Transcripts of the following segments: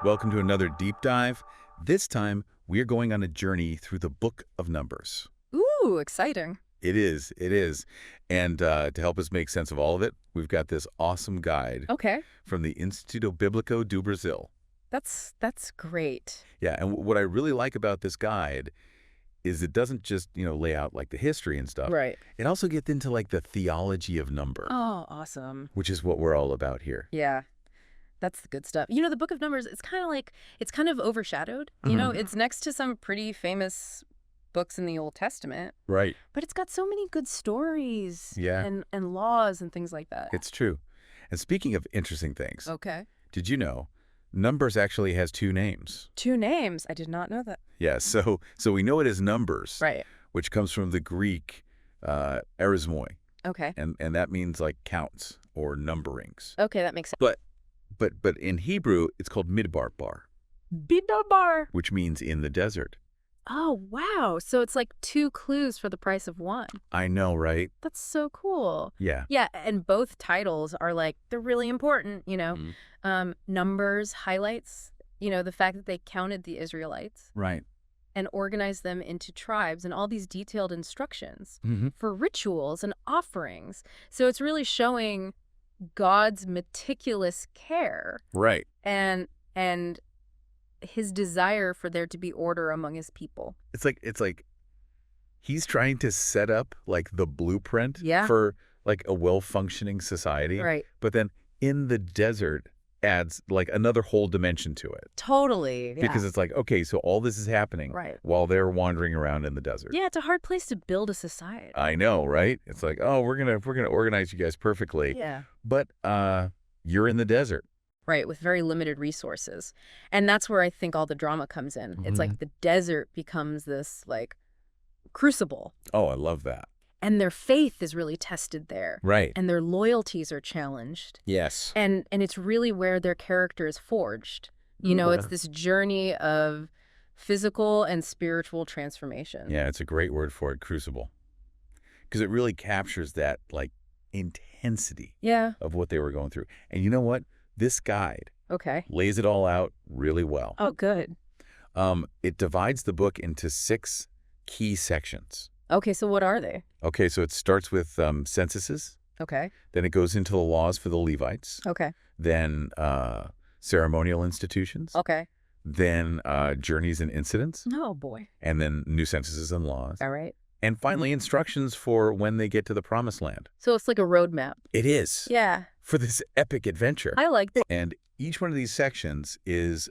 Welcome to another deep dive. This time, we're going on a journey through the book of Numbers. Ooh, exciting. It is. And to help us make sense of all of it, we've got this awesome guide Okay. from the Instituto Bíblico do Brasil. That's great. Yeah, and what I really like about this guide is it doesn't just, lay out like the history and stuff. Right. It also gets into like the theology of number, Oh, awesome. which is what we're all about here. Yeah. That's the good stuff. The Book of Numbers, it's kind of overshadowed. It's next to some pretty famous books in the Old Testament. Right. But it's got so many good stories Yeah. and laws and things like that. It's true. And speaking of interesting things, Okay. did you know Numbers actually has two names? Two names. I did not know that. Yeah, so we know it as Numbers, Right. which comes from the Greek arismoi, Okay. and that means like counts or numberings. Okay, that makes sense. But in Hebrew, it's called midbar bar, Bidbar. which means in the desert. Oh, wow. So it's like two clues for the price of one. I know, right? That's so cool. Yeah. Yeah, and both titles are they're really important, Mhm. Numbers highlights, the fact that they counted the Israelites Right. and organized them into tribes and all these detailed instructions Mm-hmm. for rituals and offerings. So it's really showing God's meticulous care Right. and his desire for there to be order among his people. It's like he's trying to set up like the blueprint Yeah. for like a well-functioning society. Right. But then in the desert adds like another whole dimension to it. Totally. Yeah. Because it's like, okay, so all this is happening Right. while they're wandering around in the desert. Yeah, it's a hard place to build a society. I know, right? It's like, oh, we're gonna organize you guys perfectly. Yeah. But you're in the desert. Right, with very limited resources. And that's where I think all the drama comes in. It's like the desert becomes this crucible. Oh, I love that. And their faith is really tested there. Right. And their loyalties are challenged. Yes. And it's really where their character is forged. It's this journey of physical and spiritual transformation. Yeah, it's a great word for it, crucible. Because it really captures that intensity Yeah. of what they were going through. And you know what? This guide Okay. lays it all out really well. Oh, good. It divides the book into 6 key sections. Okay, so what are they? Okay, so it starts with censuses. Okay. Then it goes into the laws for the Levites. Okay. Then ceremonial institutions. Okay. Then journeys and incidents. Oh, boy. And then new censuses and laws. All right. And finally, instructions for when they get to the promised land. So it's like a roadmap. It is. Yeah. For this epic adventure. I like that. And each one of these sections is,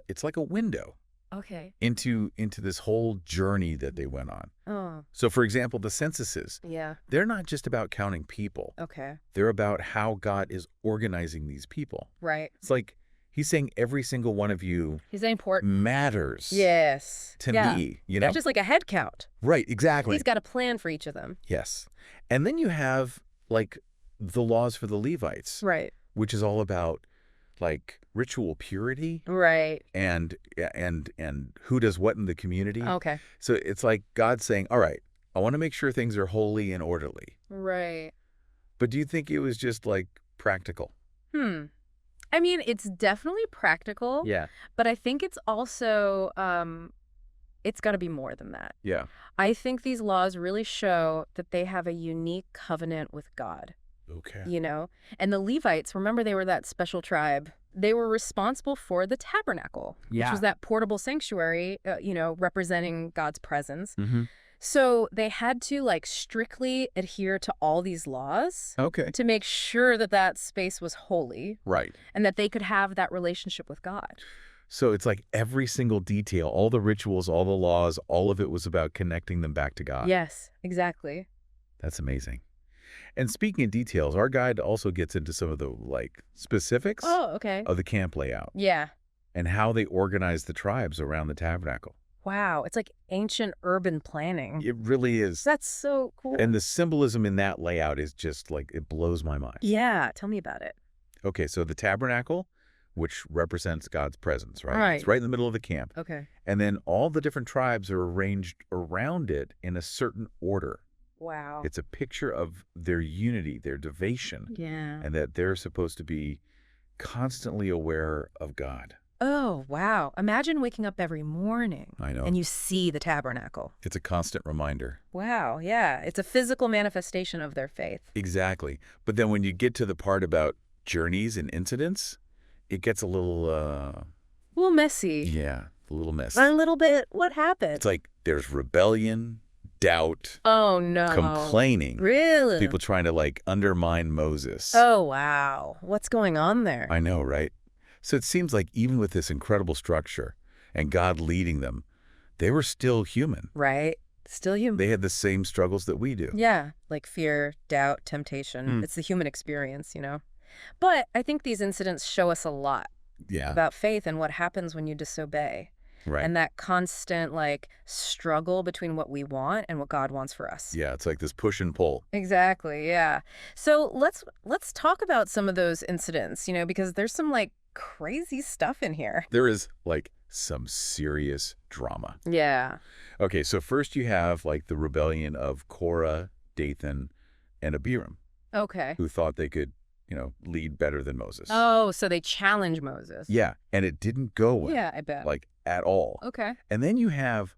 it's like a window Okay. into this whole journey that they went on. Oh, So, for example, the censuses, yeah. they're not just about counting people. Okay. They're about how God is organizing these people. Right. It's like he's saying every single one of you He's important. matters Yes. to Yeah. me, you know? Not just like a head count. Right, exactly. He's got a plan for each of them. Yes. And then you have like the laws for the Levites, Right. which is all about like ritual purity Right. and who does what in the community. Okay. So it's like God saying, all right, I want to make sure things are holy and orderly. Right. But do you think it was just like practical? I mean, it's definitely practical. Yeah. But I think it's also, it's got to be more than that. Yeah. I think these laws really show that they have a unique covenant with God. Okay. And the Levites, remember, they were that special tribe. They were responsible for the Tabernacle, which was that portable sanctuary, representing God's presence. Mm-hmm. So they had to strictly adhere to all these laws Okay. to make sure that that space was holy Right. and that they could have that relationship with God. So it's like every single detail, all the rituals, all the laws, all of it was about connecting them back to God. Yes, exactly. That's amazing. And speaking of details, our guide also gets into some of the specifics Oh, okay. of the camp layout Yeah. and how they organized the tribes around the tabernacle. Wow. It's like ancient urban planning. It really is. That's so cool. And the symbolism in that layout is just it blows my mind. Yeah. Tell me about it. Okay, so the tabernacle, which represents God's presence, right? Right. It's right in the middle of the camp. Okay. And then all the different tribes are arranged around it in a certain order. Wow. It's a picture of their unity, their devotion, Yeah. and that they're supposed to be constantly aware of God. Oh, wow. Imagine waking up every morning I know. and you see the tabernacle. It's a constant reminder. Wow, yeah. It's a physical manifestation of their faith. Exactly. But then when you get to the part about journeys and incidents, it gets a little, A little messy. yeah, a little messy. A little bit. What happened? It's like there's rebellion, doubt, Oh, no. complaining. Really? People trying to, like, undermine Moses. Oh, wow. What's going on there? I know, right? So it seems like even with this incredible structure and God leading them, they were still human. Right. Still human. They had the same struggles that we do. Yeah, like fear, doubt, temptation. It's the human experience, you know? But I think these incidents show us a lot Yeah. about faith and what happens when you disobey. Right. And that constant, like, struggle between what we want and what God wants for us. Yeah, it's like this push and pull. Exactly, yeah. So let's talk about some of those incidents, you know, because there's some, like, crazy stuff in here. There is, like, some serious drama. Yeah. Okay, so first you have, like, the rebellion of Korah, Dathan, and Abiram, Okay. who thought they could, lead better than Moses. Oh, so they challenge Moses. Yeah, and it didn't go well. Yeah, I bet. Like, at all. Okay. And then you have,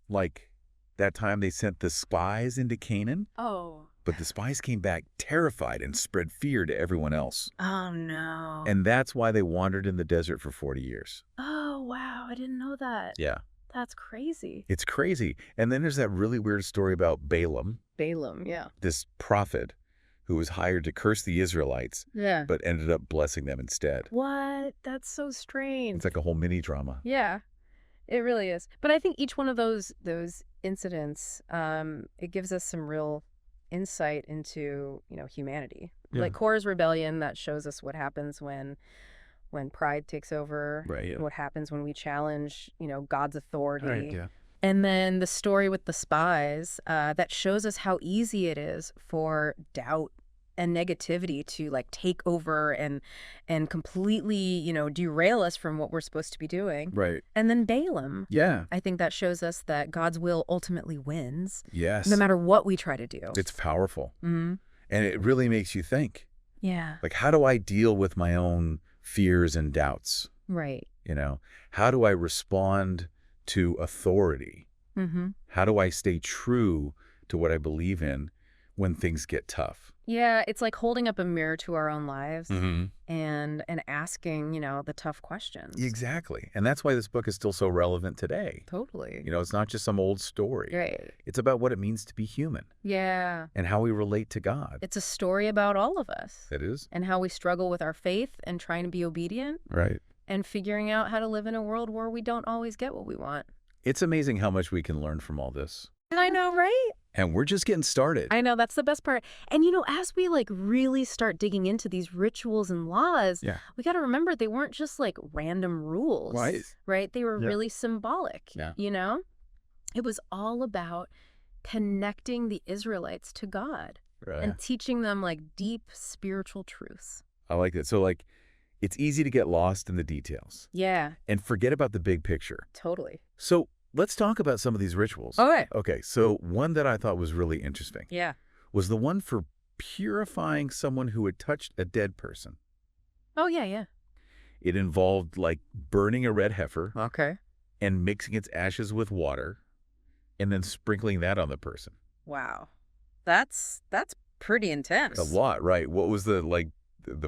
like, that time they sent the spies into Canaan, Oh. but the spies came back terrified and spread fear to everyone else. Oh, no. And that's why they wandered in the desert for 40 years. Oh, wow. I didn't know that. Yeah. That's crazy. It's crazy. And then there's that really weird story about Balaam, Balaam, yeah. this prophet who was hired to curse the Israelites, Yeah. but ended up blessing them instead. What? That's so strange. It's like a whole mini drama. Yeah, it really is. But I think each one of those incidents, it gives us some real insight into, humanity. Yeah. Like Korah's rebellion, that shows us what happens when pride takes over. Right, yeah. What happens when we challenge, God's authority. Right, yeah. And then the story with the spies, that shows us how easy it is for doubt and negativity to, like, take over and completely, derail us from what we're supposed to be doing. Right. And then Balaam, Yeah. I think that shows us that God's will ultimately wins, Yes. no matter what we try to do. It's powerful. Mm-hmm. And it really makes you think. Yeah. Like, how do I deal with my own fears and doubts? Right. How do I respond to authority? Mm-hmm. How do I stay true to what I believe in when things get tough? Yeah, it's like holding up a mirror to our own lives Mm-hmm. and asking, the tough questions. Exactly. And that's why this book is still so relevant today. Totally. It's not just some old story. Right. It's about what it means to be human Yeah. and how we relate to God. It's a story about all of us It is. and how we struggle with our faith and trying to be obedient Right. and figuring out how to live in a world where we don't always get what we want. It's amazing how much we can learn from all this. I know, right? And we're just getting started. I know, that's the best part. And, as we, like, really start digging into these rituals and laws, Yeah. we got to remember they weren't just, like, random rules. Right? They were really symbolic, Yeah. It was all about connecting the Israelites to God Right. and teaching them, like, deep spiritual truths. I like that. So, like, it's easy to get lost in the details Yeah, and forget about the big picture. totally. So let's talk about some of these rituals. Okay. Okay, so one that I thought was really interesting Yeah. was the one for purifying someone who had touched a dead person. Oh, yeah, yeah. It involved, like, burning a red heifer Okay. and mixing its ashes with water and then sprinkling that on the person. Wow. That's pretty intense. A lot, right? What was the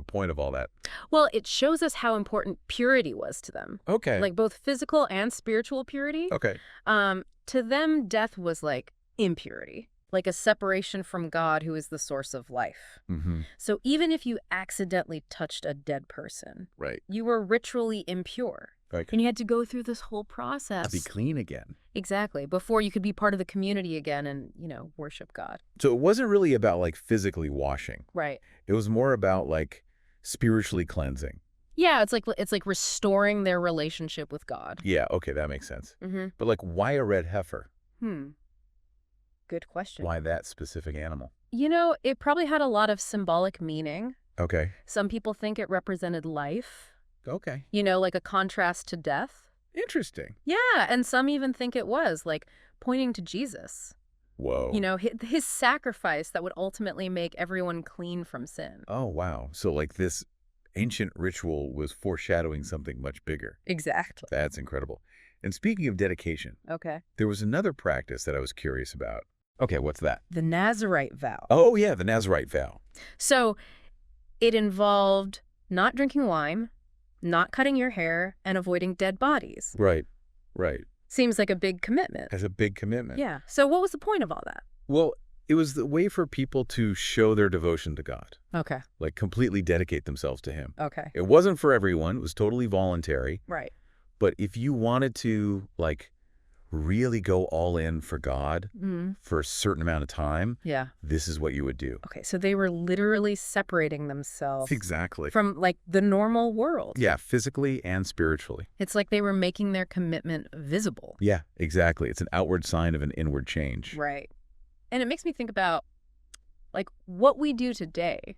point of all that? Well, it shows us how important purity was to them. Okay. Like both physical and spiritual purity. Okay. To them, death was like impurity, like a separation from God, who is the source of life. Mm-hmm. So even if you accidentally touched a dead person, Right. you were ritually impure. Right. And you had to go through this whole process. Be clean again. Exactly. Before you could be part of the community again and, worship God. So it wasn't really about, like, physically washing. Right. It was more about, like, spiritually cleansing. Yeah, it's like restoring their relationship with God. Yeah, okay, that makes sense. Mm-hmm. But, like, why a red heifer? Good question. Why that specific animal? It probably had a lot of symbolic meaning. Okay. Some people think it represented life, Okay. like a contrast to death. Interesting. Yeah, and some even think it was, like, pointing to Jesus. Whoa. His sacrifice that would ultimately make everyone clean from sin. Oh, wow. So, like, this ancient ritual was foreshadowing something much bigger. Exactly. That's incredible. And speaking of dedication, Okay. there was another practice that I was curious about. Okay, what's that? The Nazirite vow. Oh, yeah, the Nazirite vow. So it involved not drinking wine, not cutting your hair, and avoiding dead bodies. Right, right. Seems like a big commitment. As a big commitment. Yeah. So what was the point of all that? Well, it was the way for people to show their devotion to God, Okay. like completely dedicate themselves to him. Okay. It wasn't for everyone. It was totally voluntary. Right. But if you wanted to, like, really go all in for God for a certain amount of time, Yeah. this is what you would do. Okay. So they were literally separating themselves Exactly. from like the normal world. Yeah, physically and spiritually. It's like they were making their commitment visible. Yeah, exactly. It's an outward sign of an inward change. Right. And it makes me think about like what we do today.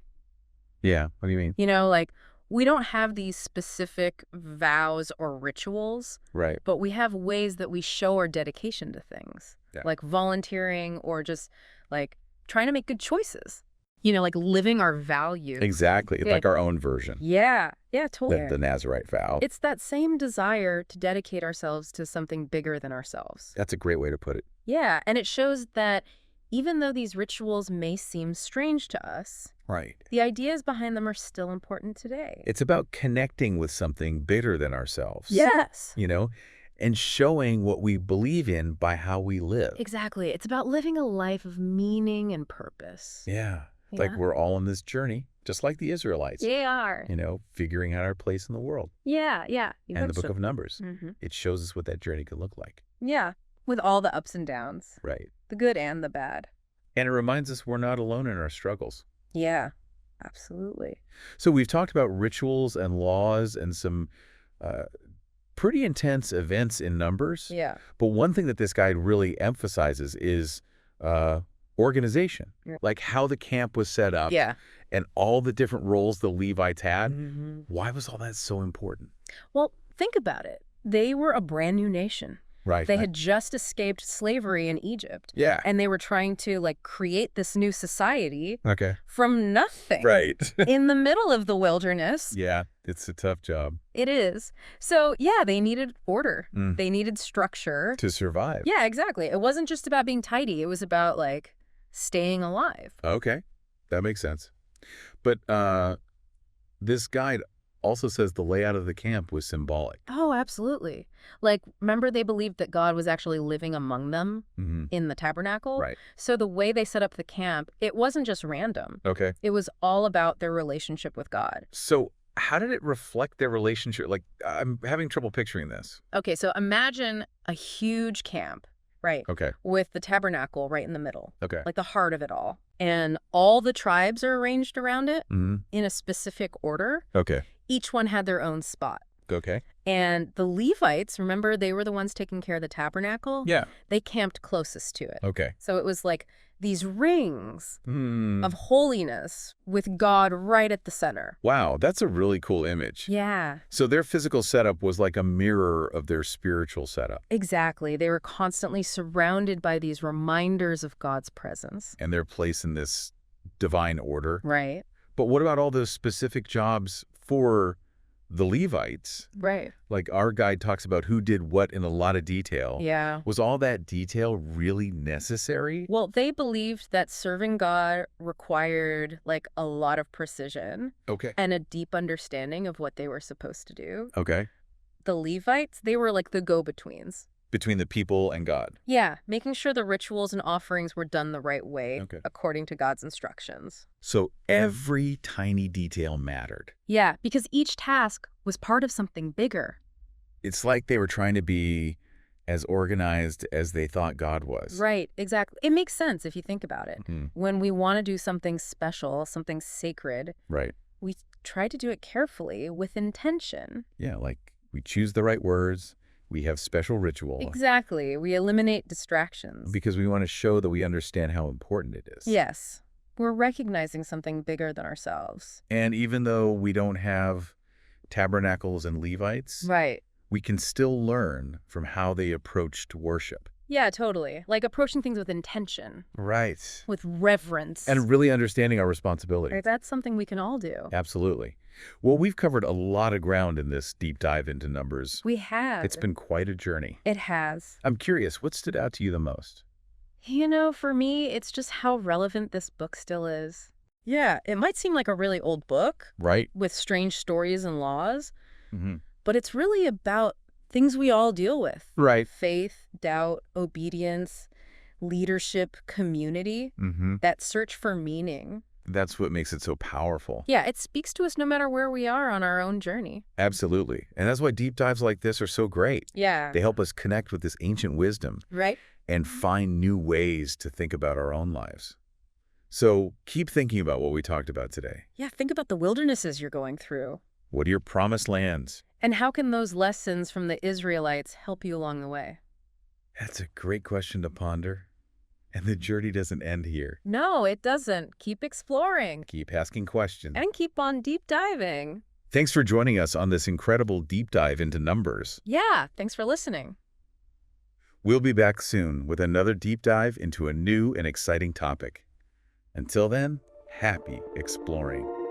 Yeah, what do you mean? You know, like we don't have these specific vows or rituals, Right. but we have ways that we show our dedication to things, Yeah. like volunteering or just like trying to make good choices. You know, like living our values. Exactly. It's Yeah. like our own version. Yeah. Yeah, totally. The Nazirite vow. It's that same desire to dedicate ourselves to something bigger than ourselves. That's a great way to put it. Yeah, and it shows that even though these rituals may seem strange to us, Right. the ideas behind them are still important today. It's about connecting with something bigger than ourselves. Yes. You know, and showing what we believe in by how we live. Exactly. It's about living a life of meaning and purpose. Yeah. Yeah. Like we're all on this journey, just like the Israelites. They are. You know, figuring out our place in the world. Yeah, yeah. And the book of Numbers. Mm-hmm. It shows us what that journey could look like. Yeah, with all the ups and downs, Right. the good and the bad. And it reminds us we're not alone in our struggles. Yeah, absolutely. So we've talked about rituals and laws and some pretty intense events in Numbers. Yeah. But one thing that this guide really emphasizes is organization, Yeah. like how the camp was set up Yeah. and all the different roles the Levites had. Mm-hmm. Why was all that so important? Well, think about it. They were a brand new nation. Right. They had just escaped slavery in Egypt. Yeah. And they were trying to like create this new society Okay. from nothing. Right. In the middle of the wilderness. Yeah, it's a tough job It is. So, yeah, they needed order. Mm. They needed structure. to survive. Yeah, exactly. It wasn't just about being tidy. It was about like staying alive. Okay, that makes sense. But this guide also says the layout of the camp was symbolic. Oh, absolutely. Like, remember they believed that God was actually living among them Mm-hmm. in the tabernacle? Right. So the way they set up the camp, it wasn't just random. Okay. It was all about their relationship with God. So how did it reflect their relationship? Like, I'm having trouble picturing this. Okay, so imagine a huge camp, right? Okay. With the tabernacle right in the middle, Okay. like the heart of it all. And all the tribes are arranged around it Mm-hmm. in a specific order. Okay. Each one had their own spot. Okay. And the Levites, remember, they were the ones taking care of the tabernacle? Yeah. They camped closest to it. Okay. So it was like these rings Hmm. of holiness with God right at the center. Wow, that's a really cool image. Yeah, So their physical setup was like a mirror of their spiritual setup, exactly. They were constantly surrounded by these reminders of God's presence. and their place in this divine order. Right, But what about all those specific jobs for the Levites? right. Like our guide talks about who did what in a lot of detail. Yeah. Was all that detail really necessary? Well, they believed that serving God required like a lot of precision Okay. and a deep understanding of what they were supposed to do. Okay. The Levites, they were like the go-betweens. Between the people and God. Yeah, making sure the rituals and offerings were done the right way, Okay. according to God's instructions. So every tiny detail mattered. Yeah, because each task was part of something bigger. It's like they were trying to be as organized as they thought God was. Right, exactly. It makes sense if you think about it. Mhm. When we want to do something special, something sacred, Right. we try to do it carefully with intention. Yeah, like we choose the right words. We have special ritual. Exactly. We eliminate distractions. Because we want to show that we understand how important it is. Yes. We're recognizing something bigger than ourselves. And even though we don't have tabernacles and Levites, Right. we can still learn from how they approached worship. Yeah, totally. Like approaching things with intention, Right. with reverence. And really understanding our responsibility. Right, that's something we can all do. Absolutely. Well, we've covered a lot of ground in this deep dive into Numbers. We have. It's been quite a journey. It has. I'm curious, what stood out to you the most? For me, it's just how relevant this book still is. Yeah, it might seem like a really old book Right? with strange stories and laws, Mm-hmm. but it's really about things we all deal with. Right. Faith, doubt, obedience, leadership, community, Mm-hmm. that search for meaning. That's what makes it so powerful. Yeah, it speaks to us no matter where we are on our own journey. Absolutely. And that's why deep dives like this are so great. Yeah. They help us connect with this ancient wisdom Right? and find new ways to think about our own lives. So keep thinking about what we talked about today. Yeah, think about the wildernesses you're going through. What are your promised lands? And how can those lessons from the Israelites help you along the way? That's a great question to ponder. And the journey doesn't end here. No, it doesn't. Keep exploring Keep asking questions. and keep on deep diving. Thanks for joining us on this incredible deep dive into Numbers. Yeah, thanks for listening. We'll be back soon with another deep dive into a new and exciting topic. Until then, happy exploring.